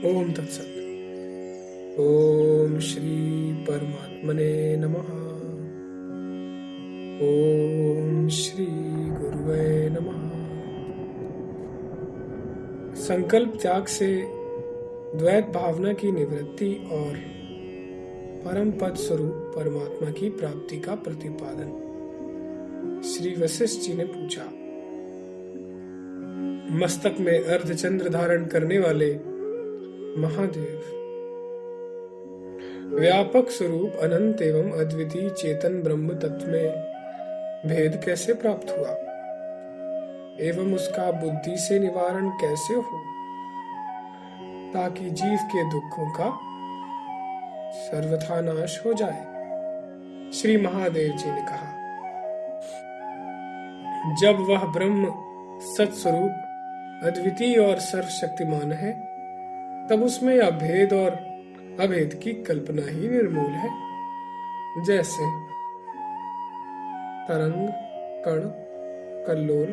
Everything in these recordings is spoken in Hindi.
ओम तत्सत। ओम श्री परमात्मने नमः। ओम श्री गुरुवे नमः। संकल्प त्याग से द्वैत भावना की निवृत्ति और परम पद स्वरूप परमात्मा की प्राप्ति का प्रतिपादन। श्री वशिष्ठ जी ने पूछा, मस्तक में अर्धचंद्र धारण करने वाले महादेव, व्यापक स्वरूप अनंत एवं अद्वितीय चेतन ब्रह्म तत्व में भेद कैसे प्राप्त हुआ एवं उसका बुद्धि से निवारण कैसे हो, ताकि जीव के दुखों का सर्वथा नाश हो जाए। श्री महादेव जी ने कहा, जब वह ब्रह्म सत्स्वरूप अद्वितीय और सर्वशक्तिमान है, तब उसमें अभेद और अभेद की कल्पना ही निर्मूल है। जैसे तरंग, कण, कल्लोल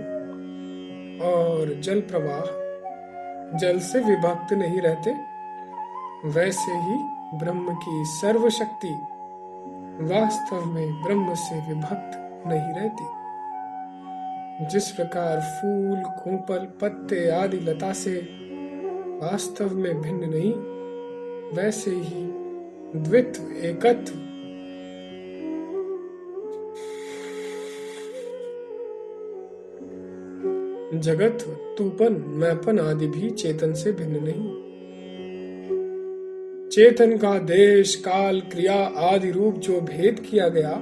और जल प्रवाह जल से विभक्त नहीं रहते, वैसे ही ब्रह्म की सर्वशक्ति वास्तव में ब्रह्म से विभक्त नहीं रहती। जिस प्रकार फूल, कोपल, पत्ते आदि लता से वास्तव में भिन्न नहीं, वैसे ही द्वित्व, एकत्व, जगत, तूपन, मैपन आदि भी चेतन से भिन्न नहीं। चेतन का देश, काल, क्रिया आदि रूप जो भेद किया गया,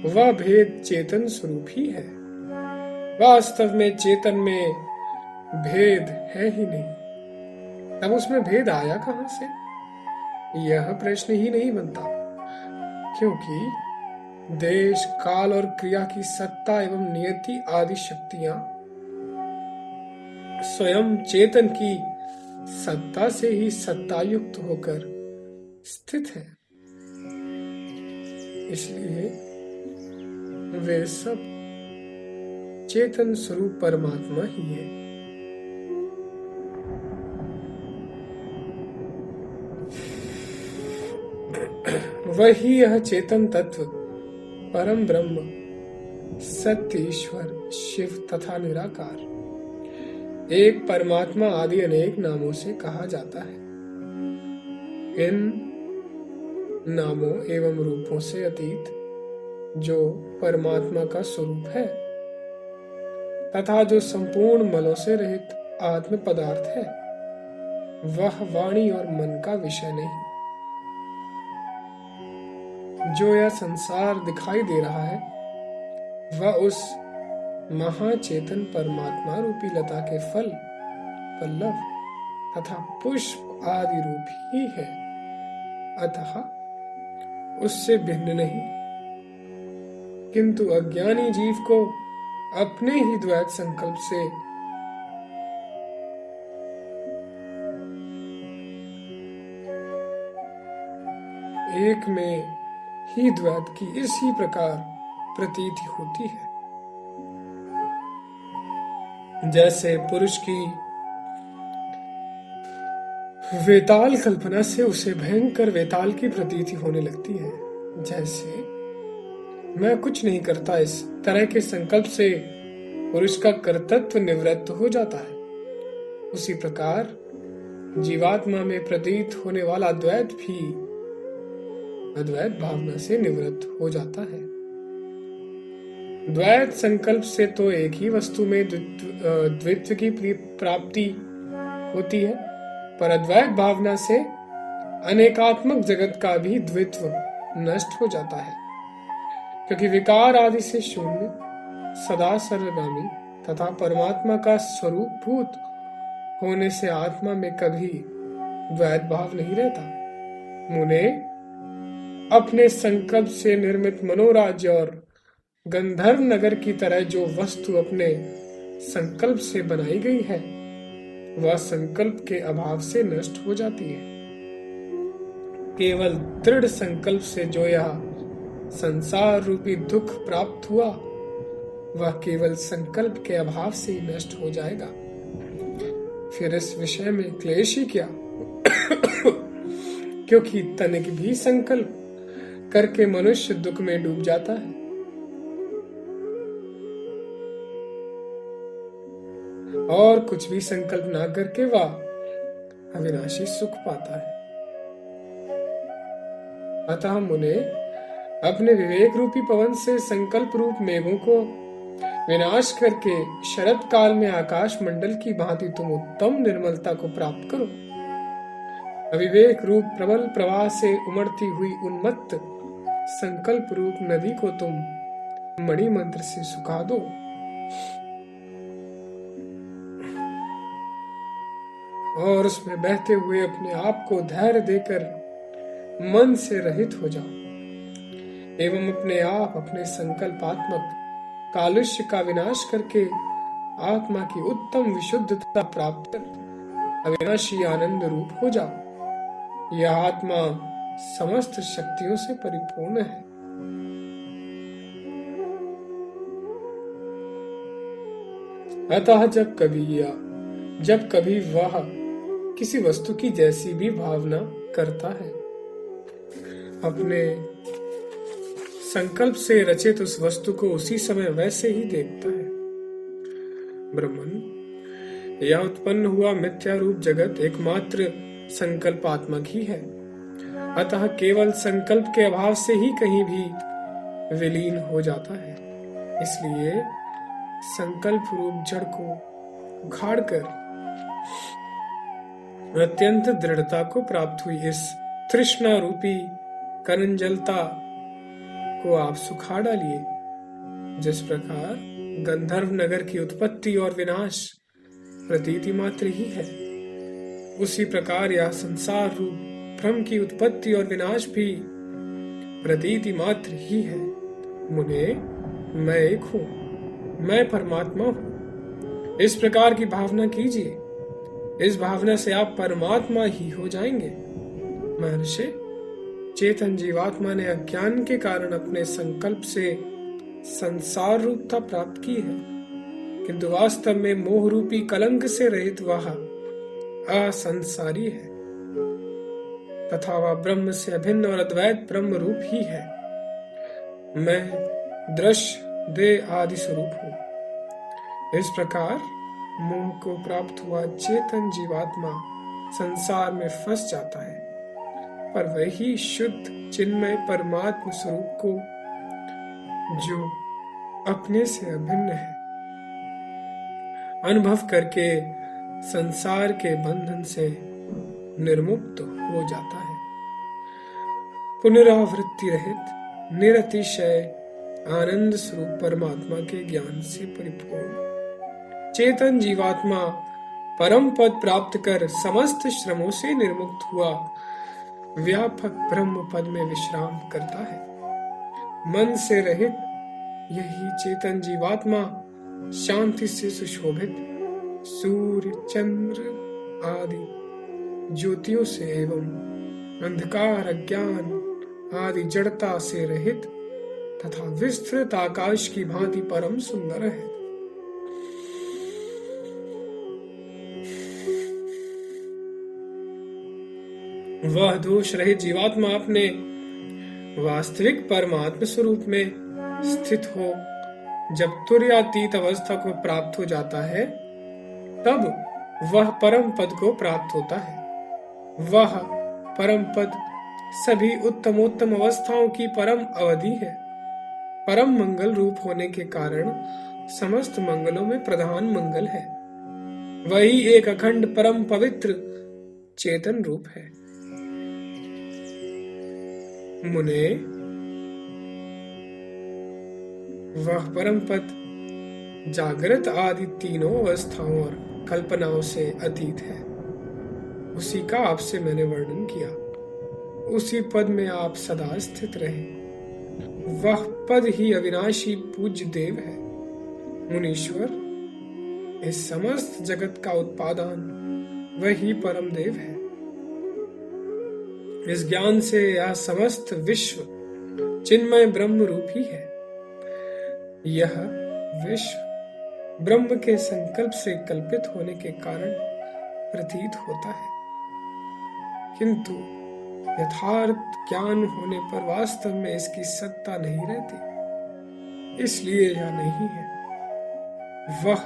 वह भेद चेतन स्वरूप ही है। वास्तव में चेतन में भेद है ही नहीं, तब उसमें भेद आया कहां से? यह प्रश्न ही नहीं बनता, क्योंकि देश, काल और क्रिया की सत्ता एवं नियति आदि शक्तियां स्वयं चेतन की सत्ता से ही सत्तायुक्त होकर स्थित है। इसलिए वे सब चेतन स्वरूप परमात्मा ही है। वही यह चेतन तत्व परम ब्रह्म, सत्य ईश्वर, शिव तथा निराकार एक परमात्मा आदि अनेक नामों से कहा जाता है। इन नामों एवं रूपों से अतीत जो परमात्मा का स्वरूप है तथा जो संपूर्ण मलों से रहित आत्म पदार्थ है, वह वाणी और मन का विषय नहीं। जो यह संसार दिखाई दे रहा है, वह उस महाचेतन परमात्मा रूपी लता के फल, पल्लव तथा पुष्प आदि रूप ही है, अतः उससे भिन्न नहीं। किंतु अज्ञानी जीव को अपने ही द्वैत संकल्प से एक में ही द्वैत की इसी प्रकार प्रतीति होती है। जैसे पुरुष की वेताल कल्पना से उसे भयंकर वेताल की प्रतीति होने लगती है, जैसे मैं कुछ नहीं करता, इस तरह के संकल्प से पुरुष का कर्तृत्व निवृत्त हो जाता है। उसी प्रकार जीवात्मा में प्रतीत होने वाला द्वैत भी अद्वैत भावना से निवृत्त हो जाता है। द्वैत संकल्प से तो एक ही वस्तु में द्वित्व की प्राप्ति होती है, पर अद्वैत भावना से अनेकात्मक जगत का भी द्वित्व नष्ट हो जाता है, क्योंकि विकार आदि से शून्य, सदा सर्वगामी तथा परमात्मा का स्वरूप भूत होने से आत्मा में कभी द्वैत भाव नहीं रहता। मुने अपने संकल्प से निर्मित मनोराज्य और गंधर्व नगर की तरह जो वस्तु अपने संकल्प से बनाई गई है, वह संकल्प के अभाव से नष्ट हो जाती है। केवल दृढ़ संकल्प से जो यह संसार रूपी दुख प्राप्त हुआ, वह केवल संकल्प के अभाव से ही नष्ट हो जाएगा। फिर इस विषय में क्लेश ही क्या। क्योंकि तनिक भी संकल्प करके मनुष्य दुख में डूब जाता है और कुछ भी संकल्प ना करके वह अविनाशी सुख पाता है। अतः मुने अपने विवेक रूपी पवन से संकल्प रूप मेघों को विनाश करके शरद काल में आकाश मंडल की भांति तुम उत्तम निर्मलता को प्राप्त करो। अविवेक रूप प्रबल प्रवाह से उमड़ती हुई उन्मत्त संकल्प रूप नदी को तुम मणि मंत्र से सुखा दो। और उसमें बहते हुए अपने आप को धैर्य देकर मन से रहित हो जाओ एवं अपने आप अपने संकल्पात्मक कालुष्य का विनाश करके आत्मा की उत्तम विशुद्धता प्राप्त कर अविनाशी आनंद रूप हो जाओ। यह आत्मा समस्त शक्तियों से परिपूर्ण है। अतः जब कभी वह किसी वस्तु की जैसी भी भावना करता है, अपने संकल्प से रचित उस वस्तु को उसी समय वैसे ही देखता है। ब्रह्मन, यह उत्पन्न हुआ मिथ्या रूप जगत एकमात्र संकल्पात्मक ही है। अतः केवल संकल्प के अभाव से ही कहीं भी विलीन हो जाता है। इसलिए संकल्प रूप जड़ को उखाड़कर अत्यंत दृढ़ता को प्राप्त हुई इस तृष्णा रूपी करंजलता को आप सुखा डालिए। जिस प्रकार गंधर्व नगर की उत्पत्ति और विनाश प्रतीति मात्र ही है, उसी प्रकार यह संसार रूप भ्रम की उत्पत्ति और विनाश भी प्रतीति मात्र ही है। मुने, मैं एक हूँ, मैं परमात्मा हूँ, इस प्रकार की भावना कीजिए। इस भावना से आप परमात्मा ही हो जाएंगे। महर्षि, चेतन जीवात्मा ने अज्ञान के कारण अपने संकल्प से संसार रूपता प्राप्त की है, किंतु वास्तव में मोह रूपी कलंक से रहित वह असंसारी है तथा वह ब्रह्म से अभिन्न और अद्वैत ब्रह्म रूप ही है। मैं दृश्य देह आदि स्वरूप हूँ। इस प्रकार मोह को प्राप्त हुआ चेतन जीवात्मा संसार में फंस जाता है, पर वही शुद्ध चिन्मय परमात्म स्वरूप को जो अपने से अभिन्न है अनुभव करके संसार के बंधन से निर्मुक्त हो जाता है। पुनरावृत्ति रहित निरतिशय आनंद स्वरूप परमात्मा के ज्ञान से परिपूर्ण चेतन जीवात्मा परम पद प्राप्त कर समस्त श्रमों से निर्मुक्त हुआ व्यापक ब्रह्म पद में विश्राम करता है। मन से रहित यही चेतन जीवात्मा शांति से सुशोभित सूर्य चंद्र आदि ज्योतियों से एवं अंधकार अज्ञान आदि जड़ता से रहित तथा विस्तृत आकाश की भांति परम सुंदर है। वह दोष रहित जीवात्मा अपने वास्तविक परमात्म स्वरूप में स्थित हो जब तुर्यातीत अवस्था को प्राप्त हो जाता है, तब वह परम पद को प्राप्त होता है। वह परम पद सभी उत्तमोत्तम अवस्थाओं की परम अवधि है। परम मंगल रूप होने के कारण समस्त मंगलों में प्रधान मंगल है। वही एक अखंड परम पवित्र चेतन रूप है। मुने, वह परम पद जागृत आदि तीनों अवस्थाओं और कल्पनाओं से अतीत है। उसी का आपसे मैंने वर्णन किया। उसी पद में आप सदा स्थित रहे। वह पद ही अविनाशी पूज्य देव है। मुनीश्वर, इस समस्त जगत का उत्पादन वही परम देव है। इस ज्ञान से यह समस्त विश्व चिन्मय ब्रह्म रूप ही है। यह विश्व ब्रह्म के संकल्प से कल्पित होने के कारण प्रतीत होता है। किंतु यथार्थ ज्ञान होने पर वास्तव में इसकी सत्ता नहीं रहती, इसलिए यह नहीं है। वह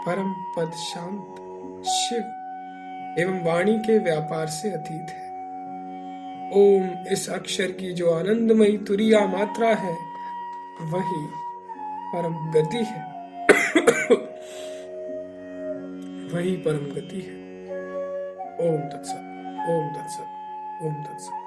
परम पद शांत शिव एवं वाणी के व्यापार से अतीत है। ओम इस अक्षर की जो आनंदमयी तुरीया मात्रा है, वही परम गति है। वही परम गति है। ओम तत्सत, ओम तत्सत, ओम तत्सत।